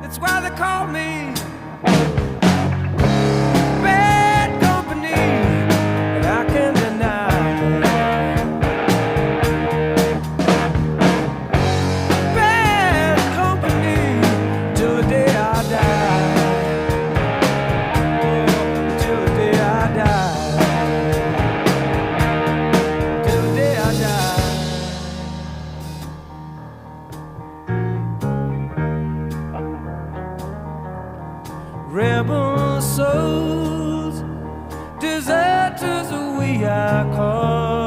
That's why they call me bad company, and I can't deny bad company till the day I die. Oh, till the day I die. Till the day I die. Rebel souls, deserters we are called.